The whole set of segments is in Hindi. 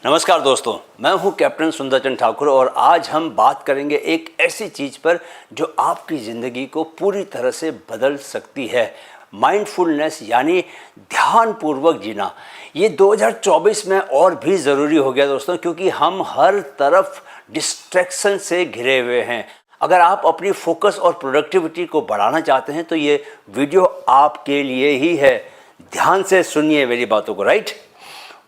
नमस्कार दोस्तों, मैं हूं कैप्टन सुंदरचंद ठाकुर और आज हम बात करेंगे एक ऐसी चीज़ पर जो आपकी ज़िंदगी को पूरी तरह से बदल सकती है। माइंडफुलनेस यानी ध्यानपूर्वक जीना। ये 2024 में और भी ज़रूरी हो गया दोस्तों, क्योंकि हम हर तरफ डिस्ट्रैक्शन से घिरे हुए हैं। अगर आप अपनी फोकस और प्रोडक्टिविटी को बढ़ाना चाहते हैं तो ये वीडियो आपके लिए ही है। ध्यान से सुनिए मेरी बातों को, राइट।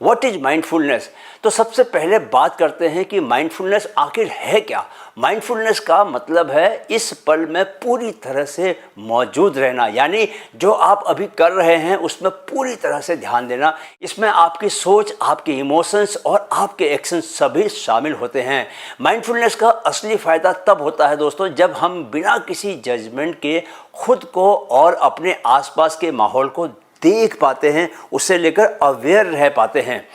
What is mindfulness? तो सबसे पहले बात करते हैं कि माइंडफुलनेस आखिर है क्या। माइंडफुलनेस का मतलब है इस पल में पूरी तरह से मौजूद रहना, यानी जो आप अभी कर रहे हैं उसमें पूरी तरह से ध्यान देना। इसमें आपकी सोच, आपके इमोशंस और आपके एक्शंस सभी शामिल होते हैं। माइंडफुलनेस का असली फ़ायदा तब होता है दोस्तों जब हम बिना किसी जजमेंट के खुद को और अपने आसपास के माहौल को देख पाते हैं, उससे लेकर अवेयर रह पाते हैं।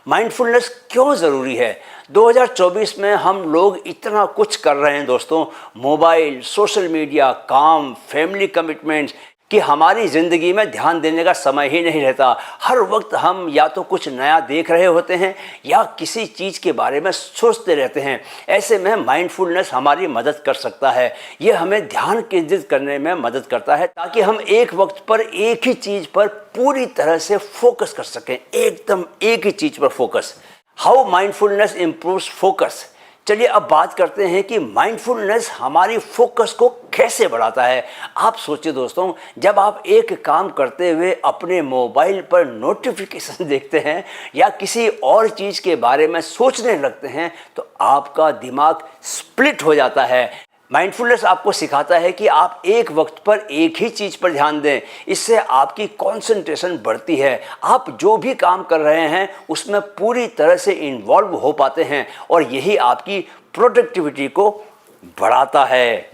माइंडफुलनेस क्यों ज़रूरी है? 2024 में हम लोग इतना कुछ कर रहे हैं दोस्तों, मोबाइल, सोशल मीडिया, काम, फैमिली कमिटमेंट्स, कि हमारी ज़िंदगी में ध्यान देने का समय ही नहीं रहता। हर वक्त हम या तो कुछ नया देख रहे होते हैं या किसी चीज़ के बारे में सोचते रहते हैं। ऐसे में माइंडफुलनेस हमारी मदद कर सकता है। ये हमें ध्यान केंद्रित करने में मदद करता है ताकि हम एक वक्त पर एक ही चीज़ पर पूरी तरह से फोकस कर सकें, एकदम एक ही चीज़ पर focus. How mindfulness improves focus. चलिए अब बात करते हैं कि माइंडफुलनेस हमारी फोकस को कैसे बढ़ाता है। आप सोचिए दोस्तों, जब आप एक काम करते हुए अपने मोबाइल पर नोटिफिकेशन देखते हैं या किसी और चीज़ के बारे में सोचने लगते हैं तो आपका दिमाग स्प्लिट हो जाता है। माइंडफुलनेस आपको सिखाता है कि आप एक वक्त पर एक ही चीज़ पर ध्यान दें। इससे आपकी कंसंट्रेशन बढ़ती है। आप जो भी काम कर रहे हैं उसमें पूरी तरह से इन्वॉल्व हो पाते हैं और यही आपकी प्रोडक्टिविटी को बढ़ाता है।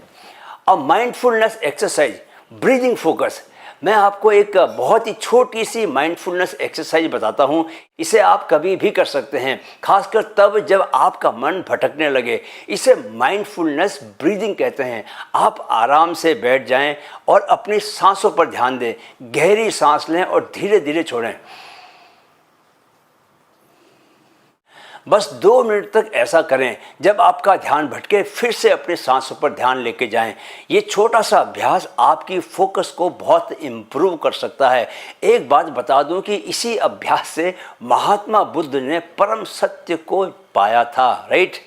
अब माइंडफुलनेस एक्सरसाइज, ब्रीदिंग फोकस। मैं आपको एक बहुत ही छोटी सी माइंडफुलनेस एक्सरसाइज बताता हूँ। इसे आप कभी भी कर सकते हैं, खासकर तब जब आपका मन भटकने लगे। इसे माइंडफुलनेस ब्रीदिंग कहते हैं। आप आराम से बैठ जाएं और अपनी सांसों पर ध्यान दें। गहरी सांस लें और धीरे धीरे छोड़ें। बस 2 मिनट तक ऐसा करें। जब आपका ध्यान भटके फिर से अपने सांसों पर ध्यान लेके जाएं। ये छोटा सा अभ्यास आपकी फोकस को बहुत इम्प्रूव कर सकता है। एक बात बता दूं कि इसी अभ्यास से महात्मा बुद्ध ने परम सत्य को पाया था, right.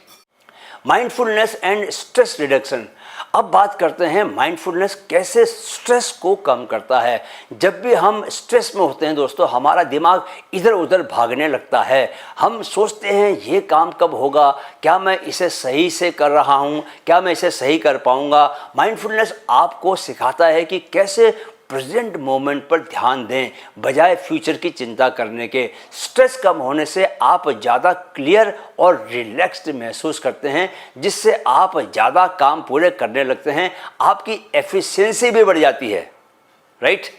Mindfulness and stress reduction. अब बात करते हैं माइंडफुलनेस कैसे स्ट्रेस को कम करता है। जब भी हम स्ट्रेस में होते हैं दोस्तों, हमारा दिमाग इधर उधर भागने लगता है। हम सोचते हैं ये काम कब होगा, क्या मैं इसे सही से कर रहा हूँ, क्या मैं इसे सही कर पाऊँगा। माइंडफुलनेस आपको सिखाता है कि कैसे प्रेजेंट मोमेंट पर ध्यान दें बजाय फ्यूचर की चिंता करने के। स्ट्रेस कम होने से आप ज़्यादा क्लियर और रिलैक्स्ड महसूस करते हैं, जिससे आप ज़्यादा काम पूरे करने लगते हैं। आपकी एफिशिएंसी भी बढ़ जाती है, राइट।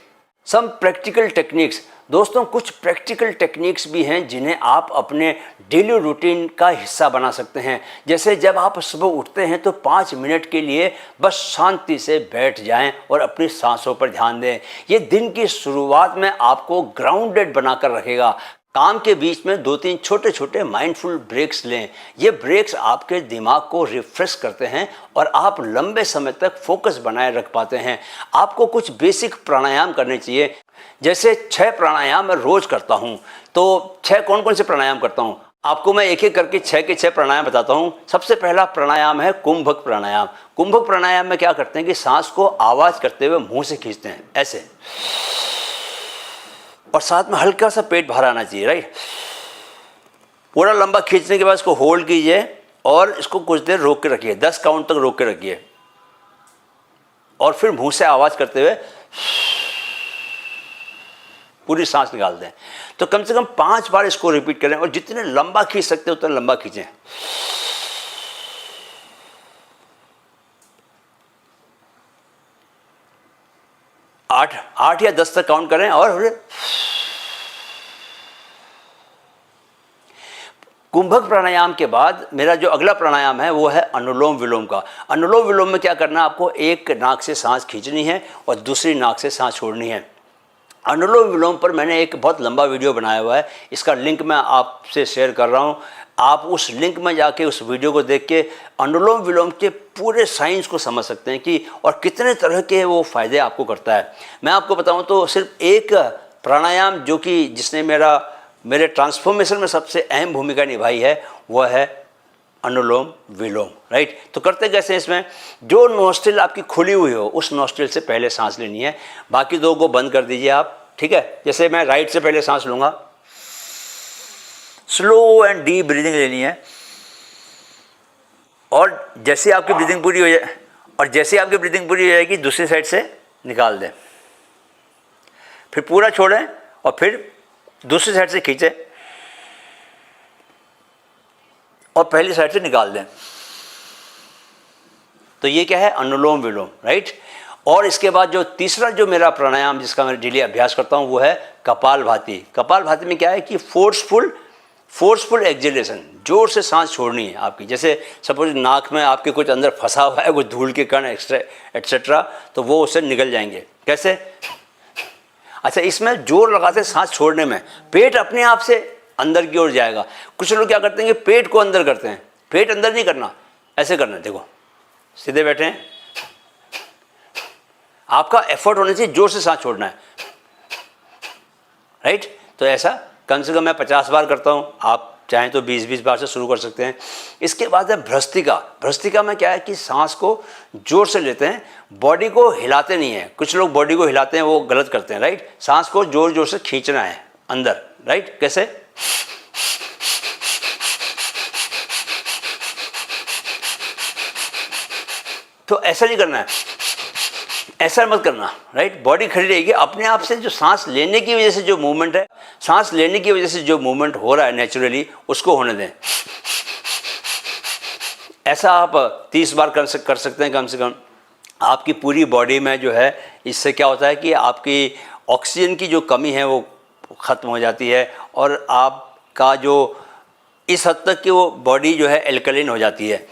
Some practical techniques. दोस्तों, कुछ प्रैक्टिकल टेक्निक्स भी हैं जिन्हें आप अपने डेली रूटीन का हिस्सा बना सकते हैं। जैसे जब आप सुबह उठते हैं तो 5 मिनट के लिए बस शांति से बैठ जाएं और अपनी सांसों पर ध्यान दें। ये दिन की शुरुआत में आपको ग्राउंडेड बनाकर रखेगा। काम के बीच में 2-3 छोटे छोटे माइंडफुल ब्रेक्स लें। ये ब्रेक्स आपके दिमाग को रिफ्रेश करते हैं और आप लंबे समय तक फोकस बनाए रख पाते हैं। आपको कुछ बेसिक प्राणायाम करने चाहिए। जैसे 6 प्राणायाम मैं रोज़ करता हूँ। तो 6 कौन कौन से प्राणायाम करता हूँ आपको मैं एक एक करके 6 के 6 प्राणायाम बताता हूँ। सबसे पहला प्राणायाम है कुंभक प्राणायाम। कुंभक प्राणायाम में क्या करते हैं कि सांस को आवाज़ करते हुए मुँह से खींचते हैं ऐसे, और साथ में हल्का सा पेट बाहर आना चाहिए, राइट। पूरा लंबा खींचने के बाद इसको होल्ड कीजिए और इसको कुछ देर रोक के रखिए, 10 काउंट तक रोक के रखिए और फिर मुंह से आवाज़ करते हुए पूरी सांस निकाल दें। तो कम से कम 5 बार इसको रिपीट करें और जितने लंबा खींच सकते उतना लंबा खींचें। आठ या 10 तक काउंट करें और कुंभक प्राणायाम के बाद मेरा जो अगला प्राणायाम है वो है अनुलोम विलोम का। अनुलोम विलोम में क्या करना है, आपको एक नाक से सांस खींचनी है और दूसरी नाक से सांस छोड़नी है। अनुलोम विलोम पर मैंने एक बहुत लंबा वीडियो बनाया हुआ है, इसका लिंक मैं आपसे शेयर कर रहा हूँ। आप उस लिंक में जाके उस वीडियो को देख के अनुलोम विलोम के पूरे साइंस को समझ सकते हैं कि और कितने तरह के वो फ़ायदे आपको करता है। मैं आपको बताऊं तो सिर्फ एक प्राणायाम जो कि जिसने मेरे ट्रांसफॉर्मेशन में सबसे अहम भूमिका निभाई है वह है अनुलोम विलोम, राइट। तो करते कैसे हैं इसमें, जो नोस्ट्रिल आपकी खुली हुई हो उस नोस्ट्रिल से पहले सांस लेनी है, बाकी दो को बंद कर दीजिए आप, ठीक है। जैसे मैं राइट से पहले सांस लूँगा, स्लो एंड डीप ब्रीदिंग लेनी है, और जैसे आपकी ब्रीदिंग पूरी हो जाए जाएगी दूसरी साइड से निकाल दें, फिर पूरा छोड़ें और फिर दूसरी साइड से खींचें और पहली साइड से निकाल दें। तो ये क्या है, अनुलोम विलोम, राइट। और इसके बाद जो तीसरा जो मेरा प्राणायाम जिसका मैं डेली अभ्यास करता हूँ वो है कपालभाति। कपालभाति में क्या है कि फोर्सफुल एक्सहेलेशन, जोर से सांस छोड़नी है आपकी। जैसे सपोज नाक में आपके कुछ अंदर फंसा हुआ है, कुछ धूल के कण एक्सेट्रा, तो वो उससे निकल जाएंगे। कैसे, अच्छा, इसमें जोर लगाते सांस छोड़ने में पेट अपने आप से अंदर की ओर जाएगा। कुछ लोग क्या करते हैं कि पेट को अंदर करते हैं, पेट अंदर नहीं करना, ऐसे करना है, देखो सीधे बैठे हैं, आपका एफर्ट होने से जोर से सांस छोड़ना है, राइट। तो ऐसा कम से कम मैं 50 बार करता हूँ, आप चाहें तो 20-20 बार से शुरू कर सकते हैं। इसके बाद है भ्रस्त्रिका में क्या है कि सांस को जोर से लेते हैं, बॉडी को हिलाते नहीं है। कुछ लोग बॉडी को हिलाते हैं, वो गलत करते हैं, राइट। सांस को जोर जोर से खींचना है अंदर, राइट। कैसे, तो ऐसा नहीं करना है, ऐसा मत करना, राइट। बॉडी खड़ी रहेगी, अपने आप से जो सांस लेने की वजह से जो मूवमेंट है, सांस लेने की वजह से जो मूवमेंट हो रहा है नेचुरली, उसको होने दें। ऐसा आप 30 बार कर सकते हैं कम से कम। आपकी पूरी बॉडी में जो है, इससे क्या होता है कि आपकी ऑक्सीजन की जो कमी है वो ख़त्म हो जाती है, और आपका जो इस हद तक कि वो बॉडी जो है एल्कलाइन हो जाती है।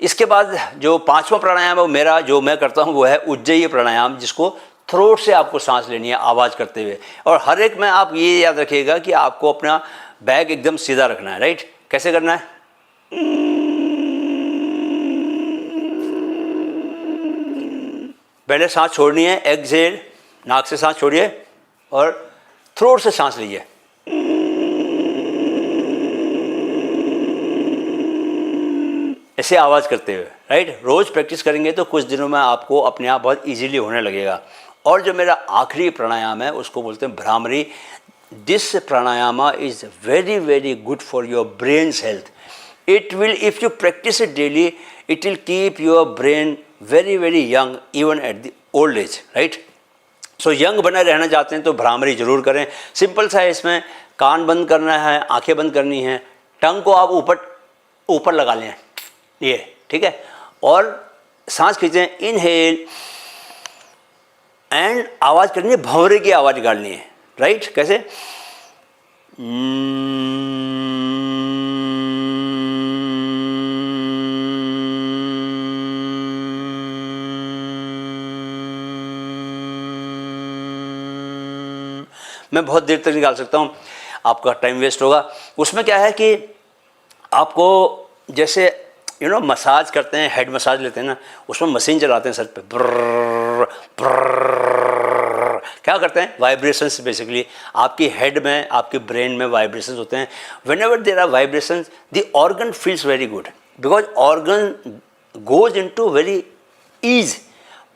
इसके बाद जो 5वां प्राणायाम है वो मेरा जो मैं करता हूँ वो है उज्जयी प्राणायाम, जिसको थ्रोट से आपको सांस लेनी है आवाज़ करते हुए। और हर एक में आप ये याद रखिएगा कि आपको अपना बैग एकदम सीधा रखना है, राइट। कैसे करना है, पहले सांस छोड़नी है, एक्सहेल, नाक से सांस छोड़िए और थ्रोट से सांस लीजिए। ऐसे आवाज़ करते हुए, राइट। रोज़ प्रैक्टिस करेंगे तो कुछ दिनों में आपको अपने आप बहुत इजीली होने लगेगा। और जो मेरा आखिरी प्राणायाम है उसको बोलते हैं bhramari. This pranayama is very very good for your brains health. It will, if you practice it daily, it will keep your brain very very young even at the old age, right. So young बने रहना चाहते हैं तो भ्रामरी जरूर करें। सिंपल सा है, इसमें कान बंद करना है, आंखें बंद करनी है, टंग को आप ऊपर लगा लें, ये ठीक है, और सांस खींचें, इनहेल, एंड आवाज़ करनी है, भंवरे की आवाज़ निकालनी है, राइट। कैसे, मैं बहुत देर तक निकाल सकता हूँ, आपका टाइम वेस्ट होगा। उसमें क्या है कि आपको जैसे मसाज करते हैं, हेड मसाज लेते हैं ना, उसमें मशीन चलाते हैं सर पे, ब्रर, ब्रर, क्या करते हैं, वाइब्रेशंस। बेसिकली आपकी हेड में, आपके ब्रेन में वाइब्रेशंस होते हैं। Whenever there are vibrations, the organ feels very good, because organ goes into very ease,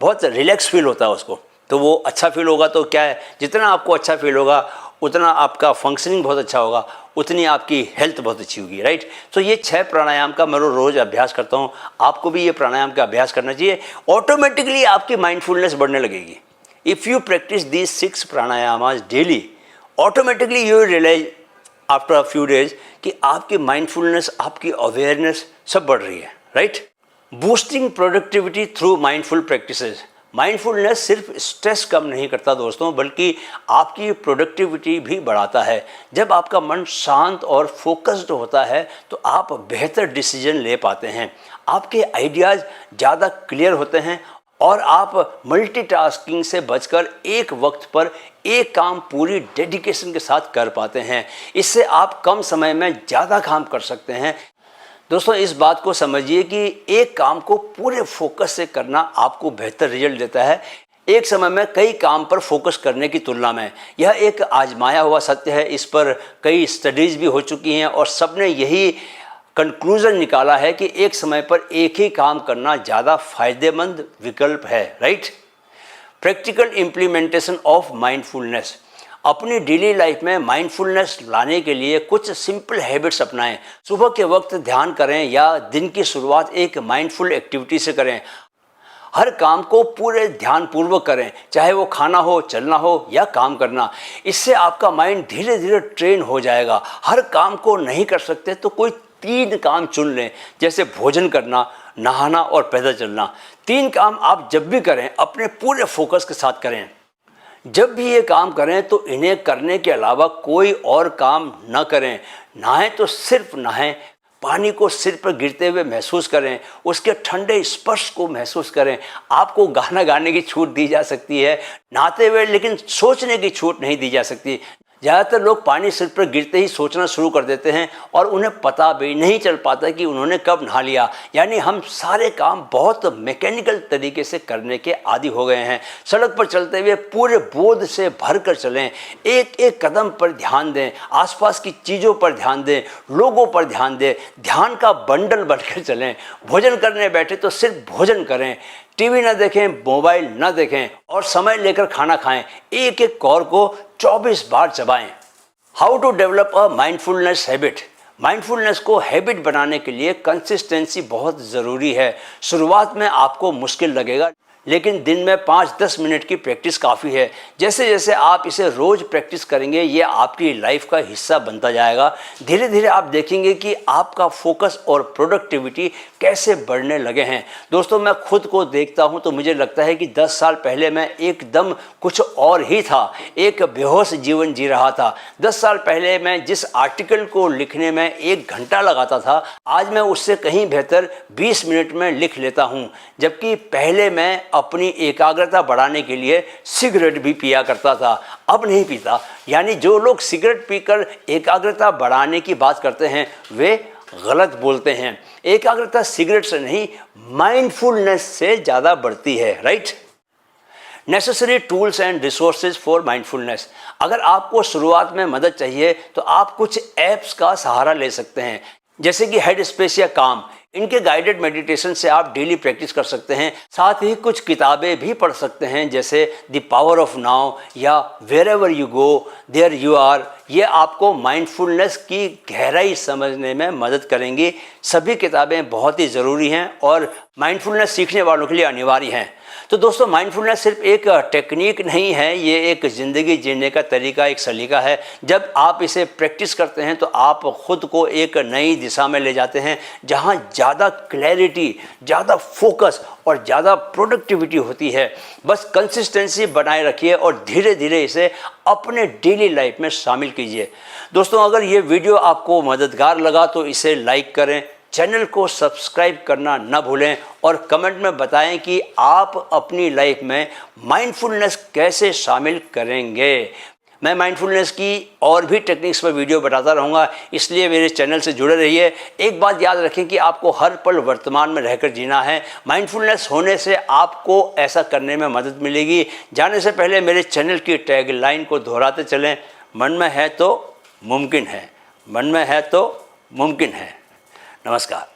बहुत रिलैक्स फील होता है उसको, तो वो अच्छा फील होगा। तो क्या है, जितना आपको अच्छा फील होगा उतना आपका फंक्शनिंग बहुत अच्छा होगा, उतनी आपकी हेल्थ बहुत अच्छी होगी, राइट। तो ये 6 प्राणायाम का मैं रोज़ अभ्यास करता हूँ। आपको भी ये प्राणायाम का अभ्यास करना चाहिए, ऑटोमेटिकली आपकी माइंडफुलनेस बढ़ने लगेगी। If you practise these 6 pranayamas daily, automatically you realise after a few days कि आपकी माइंडफुलनेस, आपकी अवेयरनेस सब बढ़ रही है, right. Boosting productivity through mindful practices. Mindfulness सिर्फ स्ट्रेस कम नहीं करता दोस्तों, बल्कि आपकी प्रोडक्टिविटी भी बढ़ाता है। जब आपका मन शांत और फोकस्ड होता है तो आप बेहतर डिसीजन ले पाते हैं, आपके आइडियाज़ ज़्यादा क्लियर होते हैं और आप मल्टीटास्किंग से बचकर एक वक्त पर एक काम पूरी डेडिकेशन के साथ कर पाते हैं। इससे आप कम समय में ज़्यादा काम कर सकते हैं। दोस्तों, इस बात को समझिए कि एक काम को पूरे फोकस से करना आपको बेहतर रिजल्ट देता है एक समय में कई काम पर फोकस करने की तुलना में। यह एक आजमाया हुआ सत्य है। इस पर कई स्टडीज़ भी हो चुकी हैं और सबने यही कंक्लूजन निकाला है कि एक समय पर एक ही काम करना ज़्यादा फायदेमंद विकल्प है। Right. Practical implementation of mindfulness. अपनी डेली लाइफ में माइंडफुलनेस लाने के लिए कुछ सिंपल हैबिट्स अपनाएं। सुबह के वक्त ध्यान करें या दिन की शुरुआत एक माइंडफुल एक्टिविटी से करें। हर काम को पूरे ध्यानपूर्वक करें, चाहे वो खाना हो, चलना हो या काम करना। इससे आपका माइंड धीरे धीरे ट्रेन हो जाएगा। हर काम को नहीं कर सकते तो कोई 3 काम चुन लें, जैसे भोजन करना, नहाना और पैदल चलना। 3 काम आप जब भी करें अपने पूरे फोकस के साथ करें। जब भी ये काम करें तो इन्हें करने के अलावा कोई और काम न करें। नहाएं तो सिर्फ नहाएं। पानी को सिर पर गिरते हुए महसूस करें, उसके ठंडे स्पर्श को महसूस करें। आपको गाना गाने की छूट दी जा सकती है नहाते हुए, लेकिन सोचने की छूट नहीं दी जा सकती। ज़्यादातर लोग पानी सिर पर गिरते ही सोचना शुरू कर देते हैं और उन्हें पता भी नहीं चल पाता कि उन्होंने कब नहा लिया। यानी हम सारे काम बहुत मैकेनिकल तरीके से करने के आदी हो गए हैं। सड़क पर चलते हुए पूरे बोध से भर कर चलें। एक एक कदम पर ध्यान दें, आसपास की चीज़ों पर ध्यान दें, लोगों पर ध्यान दें। ध्यान का बंडल बनकर चलें। भोजन करने बैठे तो सिर्फ भोजन करें। टीवी ना देखें, मोबाइल ना देखें और समय लेकर खाना खाएं। एक एक कौर को 24 बार चबाएं। How to develop a mindfulness habit. Mindfulness को हैबिट बनाने के लिए कंसिस्टेंसी बहुत ज़रूरी है। शुरुआत में आपको मुश्किल लगेगा, लेकिन दिन में 5-10 मिनट की प्रैक्टिस काफ़ी है। जैसे जैसे आप इसे रोज़ प्रैक्टिस करेंगे, ये आपकी लाइफ का हिस्सा बनता जाएगा। धीरे धीरे आप देखेंगे कि आपका फोकस और प्रोडक्टिविटी कैसे बढ़ने लगे हैं। दोस्तों, मैं खुद को देखता हूं तो मुझे लगता है कि 10 साल पहले मैं एकदम कुछ और ही था, एक बेहोश जीवन जी रहा था। 10 साल पहले मैं जिस आर्टिकल को लिखने में 1 घंटा लगाता था, आज मैं उससे कहीं बेहतर 20 मिनट में लिख लेता हूं। जबकि पहले मैं अपनी एकाग्रता बढ़ाने के लिए सिगरेट भी पिया करता था, अब नहीं पीता। यानी जो लोग सिगरेट पीकर एकाग्रता बढ़ाने की बात करते हैं वे गलत बोलते हैं। एकाग्रता सिगरेट से नहीं, माइंडफुलनेस से ज़्यादा बढ़ती है। Right. Necessary tools and resources for mindfulness. अगर आपको शुरुआत में मदद चाहिए तो आप कुछ ऐप्स का सहारा ले सकते हैं, जैसे कि हेड स्पेस या काम। इनके गाइडेड मेडिटेशन से आप डेली प्रैक्टिस कर सकते हैं। साथ ही कुछ किताबें भी पढ़ सकते हैं, जैसे द पावर ऑफ नाउ या wherever you go there you are. ये आपको माइंडफुलनेस की गहराई समझने में मदद करेंगी। सभी किताबें बहुत ही ज़रूरी हैं और माइंडफुलनेस सीखने वालों के लिए अनिवार्य हैं। तो दोस्तों, माइंडफुलनेस सिर्फ एक टेक्निक नहीं है, ये एक ज़िंदगी जीने का तरीका, एक सलीका है। जब आप इसे प्रैक्टिस करते हैं तो आप खुद को एक नई दिशा में ले जाते हैं, जहां ज़्यादा क्लैरिटी, ज़्यादा फोकस और ज़्यादा प्रोडक्टिविटी होती है। बस कंसिस्टेंसी बनाए रखिए और धीरे धीरे इसे अपने डेली लाइफ में शामिल कीजिए। दोस्तों, अगर ये वीडियो आपको मददगार लगा तो इसे लाइक करें, चैनल को सब्सक्राइब करना न भूलें और कमेंट में बताएं कि आप अपनी लाइफ में माइंडफुलनेस कैसे शामिल करेंगे। मैं माइंडफुलनेस की और भी टेक्निक्स पर वीडियो बताता रहूँगा, इसलिए मेरे चैनल से जुड़े रहिए। एक बात याद रखें कि आपको हर पल वर्तमान में रहकर जीना है। माइंडफुलनेस होने से आपको ऐसा करने में मदद मिलेगी। जाने से पहले मेरे चैनल की टैगलाइन को दोहराते चलें, मन में है तो मुमकिन है, मन में है तो मुमकिन है। नमस्कार।